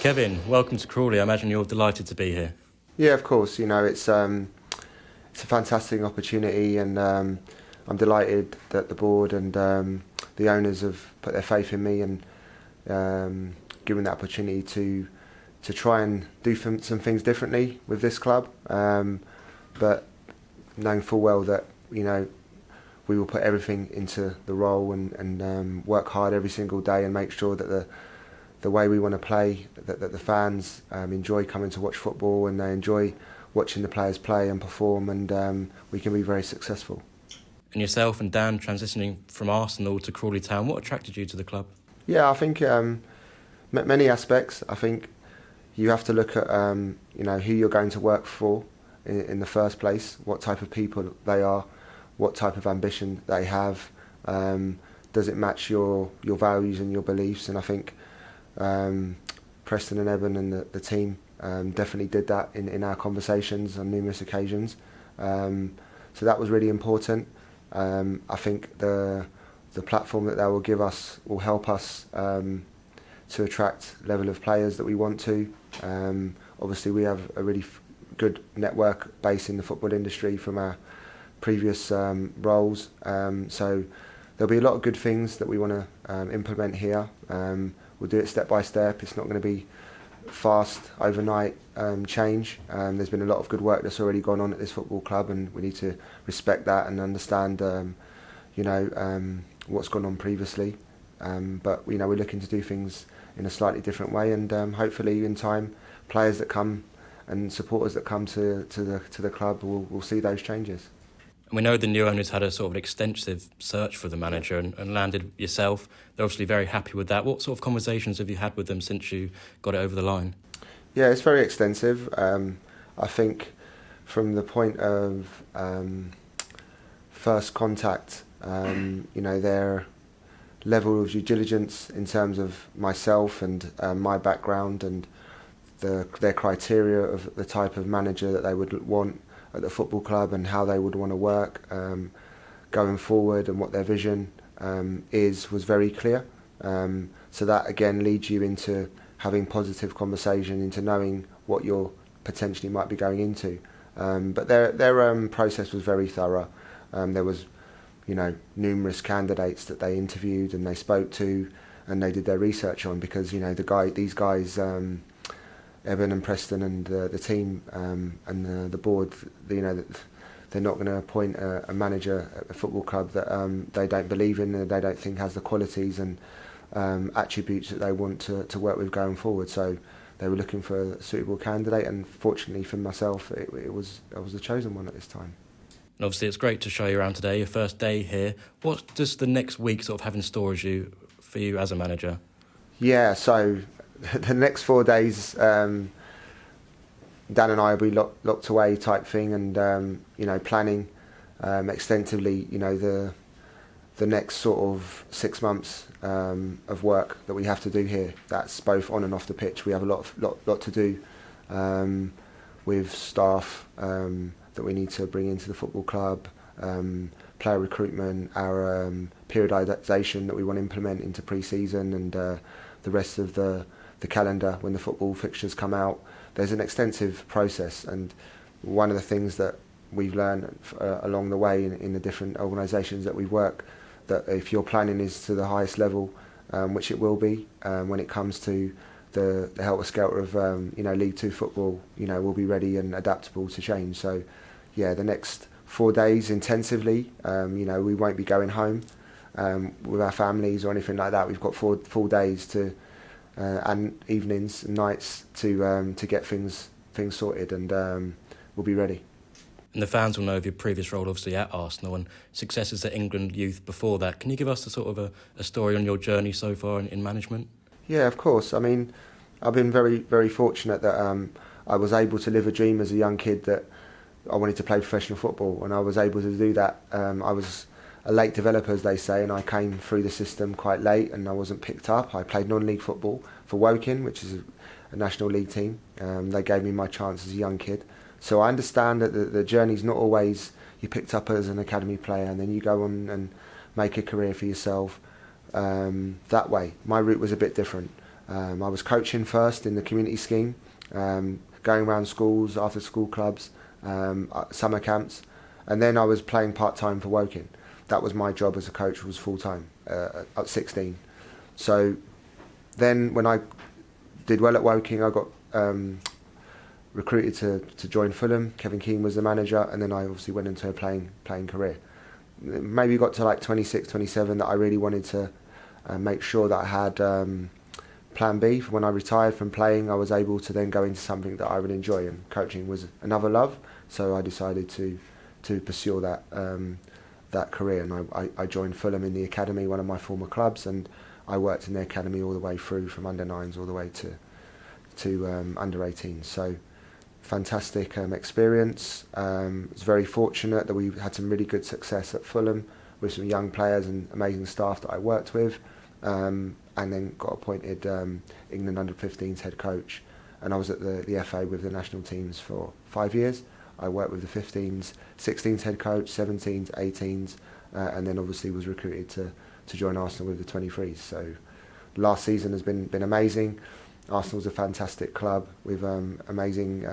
Kevin, welcome to Crawley. I imagine you're delighted to be here. Yeah, of course. It's a fantastic opportunity, and I'm delighted that the board and the owners have put their faith in me and given the opportunity to try and do some things differently with this club. But knowing full well that we will put everything into the role and work hard every single day and make sure that the way we want to play, that the fans enjoy coming to watch football and they enjoy watching the players play and perform, and we can be very successful. And yourself and Dan transitioning from Arsenal to Crawley Town, what attracted you to the club? Yeah, I think many aspects. I think you have to look at who you're going to work for in the first place, what type of people they are, what type of ambition they have. Does it match your values and your beliefs? And I think Preston and Evan and the team definitely did that in our conversations on numerous occasions. So that was really important. I think the platform that they will give us will help us to attract level of players that we want to. Obviously, we have a really good network base in the football industry from our previous roles. So there'll be a lot of good things that we want to implement here. We'll do it step by step. It's not going to be fast, overnight change. There's been a lot of good work that's already gone on at this football club, and we need to respect that and understand, what's gone on previously. But we're looking to do things in a slightly different way, and hopefully in time, players that come and supporters that come to the club will see those changes. And we know the new owners had a sort of extensive search for the manager and landed yourself. They're obviously very happy with that. What sort of conversations have you had with them since you got it over the line? Yeah, it's very extensive. I think from the point of first contact, their level of due diligence in terms of myself and my background and their criteria of the type of manager that they would want at the football club and how they would want to work going forward and what their vision was very clear. So that again leads you into having positive conversation, into knowing what you're potentially might be going into. But their process was very thorough. There was numerous candidates that they interviewed and they spoke to and they did their research on, because these guys Evan and Preston and the team and the board, they're not going to appoint a manager at a football club that they don't believe in and they don't think has the qualities and attributes that they want to work with going forward. So they were looking for a suitable candidate, and fortunately for myself, I was the chosen one at this time. And obviously it's great to show you around today, your first day here. What does the next week sort of have in store for you as a manager? Yeah, so the next 4 days, Dan and I will be locked away type thing, and planning extensively. The next sort of 6 months of work that we have to do here. That's both on and off the pitch. We have a lot to do with staff that we need to bring into the football club, player recruitment, our periodisation that we want to implement into pre-season, and the rest of the calendar when the football fixtures come out. There's an extensive process, and one of the things that we've learned along the way in the different organisations that we work, that if your planning is to the highest level, which it will be when it comes to the helter-skelter of League Two football, we'll be ready and adaptable to change. So yeah, the next 4 days intensively, we won't be going home with our families or anything like that. We've got 4 full days and evenings and nights to get things sorted, and we'll be ready. And the fans will know of your previous role, obviously, at Arsenal and successes at England youth before that. Can you give us a story on your journey so far in management? Yeah, of course. I mean, I've been very, very fortunate that I was able to live a dream as a young kid that I wanted to play professionmal football, and I was able to do that. I was a late developer, as they say, and I came through the system quite late and I wasn't picked up. I played non-league football for Woking, which is a national league team. They gave me my chance as a young kid. So I understand that the journey's not always you picked up as an academy player and then you go on and make a career for yourself that way. My route was a bit different. I was coaching first in the community scheme, going around schools, after school clubs, summer camps, and then I was playing part-time for Woking. That was my job as a coach, was full-time at 16. So then when I did well at Woking, I got recruited to join Fulham. Kevin Keane was the manager, and then I obviously went into a playing career. Maybe got to like 26, 27 that I really wanted to make sure that I had plan B. For when I retired from playing, I was able to then go into something that I would enjoy, and coaching was another love. So I decided to pursue that career, and I joined Fulham in the academy, one of my former clubs, and I worked in the academy all the way through, from under 9s all the way to under 18s. So fantastic experience. Was very fortunate that we had some really good success at Fulham with some young players and amazing staff that I worked with, and then got appointed England under-15s head coach, and I was at the FA with the national teams for 5 years. I worked with the 15s, 16s head coach, 17s, 18s, and then obviously was recruited to join Arsenal with the 23s. So last season has been amazing. Arsenal's a fantastic club with amazing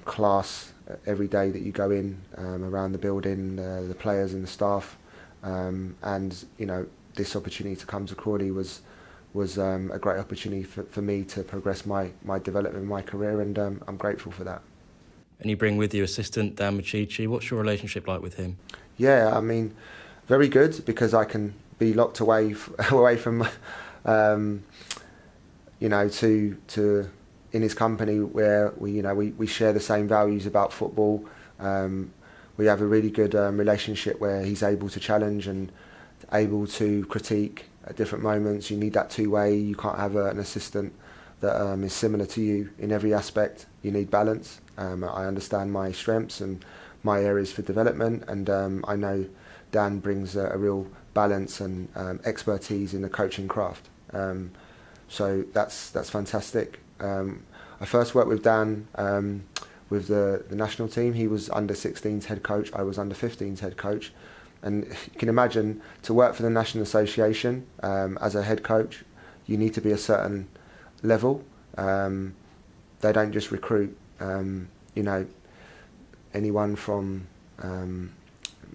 class every day that you go in, around the building, the players and the staff, and you know, this opportunity to come to Crawley was a great opportunity for me to progress my development in my career, and I'm grateful for that. And you bring with you assistant Dan Machichi. What's your relationship like with him? Yeah, I mean, very good, because I can be locked away from you know, to in his company, where we share the same values about football. We have a really good relationship where he's able to challenge and able to critique at different moments. You need that two-way. You can't have an assistant that is similar to you in every aspect. You need balance. I understand my strengths and my areas for development, and I know Dan brings a real balance and expertise in the coaching craft. So that's fantastic. I first worked with Dan with the national team. He was under 16s head coach. I was under 15s head coach. And you can imagine, to work for the National Association as a head coach, you need to be a certain level. They don't just recruit, anyone from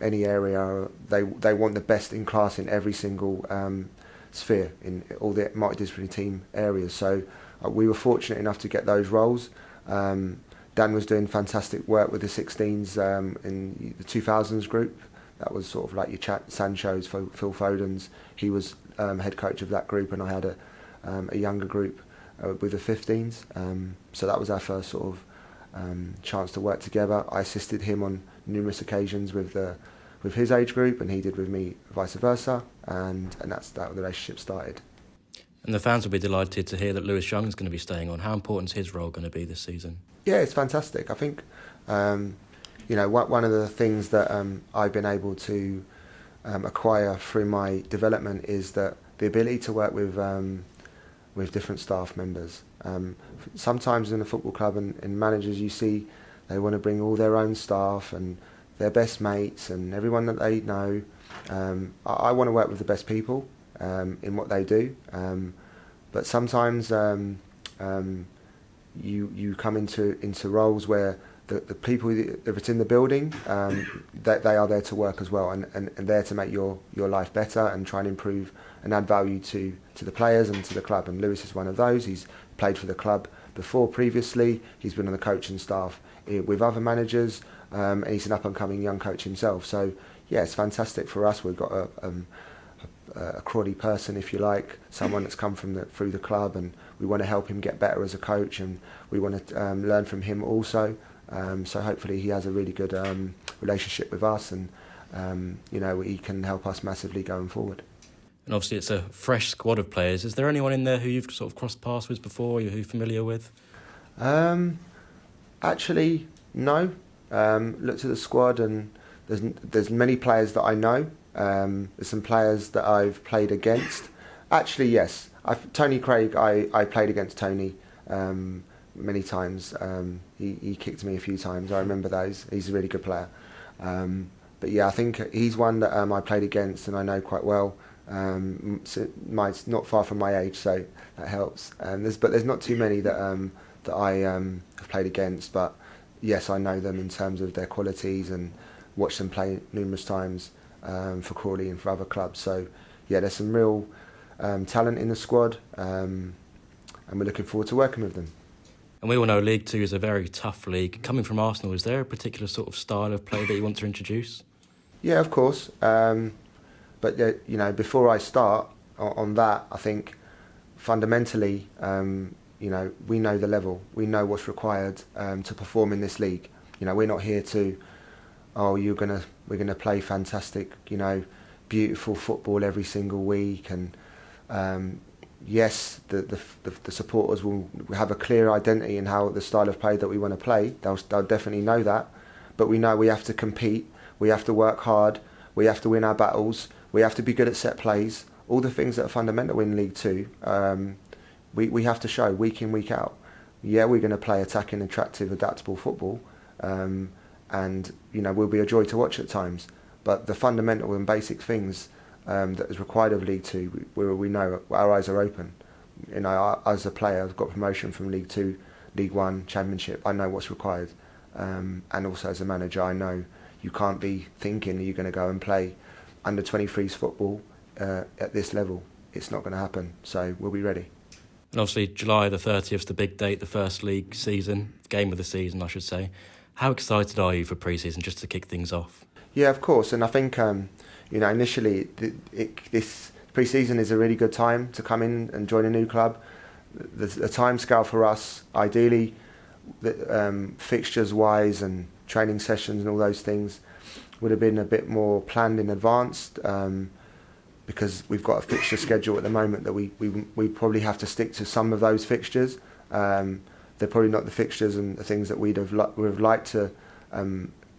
any area. They want the best in class in every single sphere, in all the multidisciplinary team areas. So we were fortunate enough to get those roles. Dan was doing fantastic work with the 16s in the 2000s group. That was sort of like your Sancho's, Phil Foden's. He was head coach of that group, and I had a younger group with the 15s. So that was our first sort of chance to work together. I assisted him on numerous occasions with his age group, and he did with me, vice versa, and that's that the relationship started. And the fans will be delighted to hear that Lewis Young is going to be staying on. How important is his role going to be this season? Yeah, it's fantastic. I think one of the things that I've been able to acquire through my development is that the ability to work with different staff members. Sometimes in a football club and managers, you see they want to bring all their own staff and their best mates and everyone that they know. I want to work with the best people in what they do, but sometimes you come into roles where the people that's in the building, that they are there to work as well, and there to make your life better and try and improve and add value to the players and to the club. And Lewis is one of those. He's played for the club before previously. He's been on the coaching staff with other managers, and he's an up-and-coming young coach himself. So yeah, it's fantastic for us. We've got a Crawley person, if you like, someone that's come through the club, and we want to help him get better as a coach, and we want to learn from him also. So hopefully he has a really good relationship with us, and he can help us massively going forward. And obviously it's a fresh squad of players. Is there anyone in there who you've sort of crossed paths with before, who you're familiar with? Actually, no. Looked at the squad, and there's many players that I know. There's some players that I've played against. Actually, yes. Tony Craig, I played against Tony many times. He kicked me a few times. I remember those. He's a really good player. But yeah, I think he's one that I played against and I know quite well. Mine's not far from my age, so that helps. But there's not too many that I have played against. But yes, I know them in terms of their qualities and watched them play numerous times for Crawley and for other clubs. So yeah, there's some real talent in the squad, and we're looking forward to working with them. And we all know League Two is a very tough league. Coming from Arsenal, is there a particular sort of style of play that you want to introduce? Yeah, of course. But before I start on that, I think fundamentally, we know the level. We know what's required to perform in this league. We're not here to, we're gonna play fantastic, beautiful football every single week. And yes, the supporters will have a clear identity in how the style of play that we want to play. They'll definitely know that. But we know we have to compete. We have to work hard. We have to win our battles. We have to be good at set plays. All the things that are fundamental in League Two, we have to show week in, week out. Yeah, we're going to play attacking, attractive, adaptable football, and will be a joy to watch at times. But the fundamental and basic things that is required of League Two, we know our eyes are open. As a player, I've got promotion from League Two, League One, Championship. I know what's required, and also as a manager, I know you can't be thinking that you're going to go and play under 23s football at this level. It's not going to happen. So we'll be ready. And obviously, July the 30th is the big date, the first league season, game of the season, I should say. How excited are you for pre-season, just to kick things off? Yeah, of course. And I think, initially, this pre-season is a really good time to come in and join a new club. The time scale for us, ideally, fixtures-wise and training sessions and all those things would have been a bit more planned in advance, because we've got a fixture schedule at the moment that we probably have to stick to some of those fixtures. They're probably not the fixtures and the things that we'd have liked to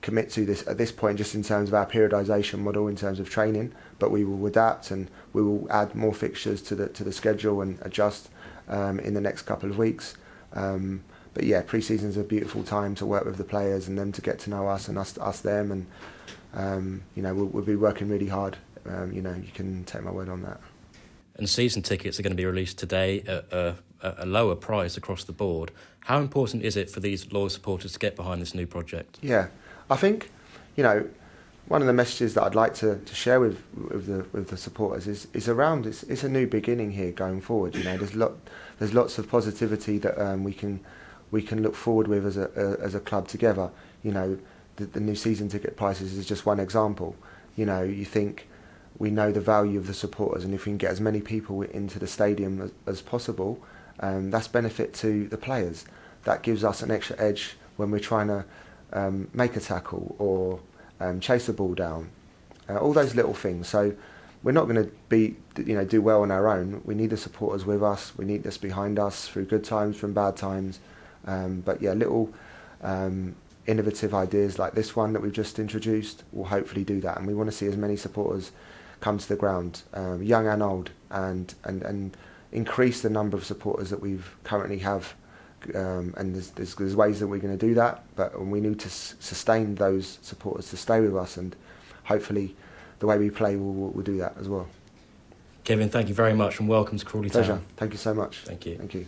commit to at this point, just in terms of our periodisation model, in terms of training. But we will adapt and we will add more fixtures to the schedule and adjust in the next couple of weeks. But yeah, pre-season is a beautiful time to work with the players and them to get to know us and us them, and we'll be working really hard. You can take my word on that. And season tickets are going to be released today at a lower price across the board. How important is it for these loyal supporters to get behind this new project? Yeah, I think one of the messages that I'd like to share with the supporters is around it's a new beginning here going forward. There's lots of positivity that we can look forward with as a club together. The new season ticket prices is just one example. You think we know the value of the supporters, and if we can get as many people into the stadium as possible, that's benefit to the players. That gives us an extra edge when we're trying to make a tackle or chase a ball down. All those little things. So we're not going to do well on our own. We need the supporters with us. We need this behind us through good times, from bad times. But yeah, little innovative ideas like this one that we've just introduced will hopefully do that. And we want to see as many supporters come to the ground, young and old, and increase the number of supporters that we currently have. And there's ways that we're going to do that, but we need to sustain those supporters to stay with us, and hopefully the way we play will do that as well. Kevin, thank you very much and welcome to Crawley Town. Pleasure. Thank you so much. Thank you. Thank you.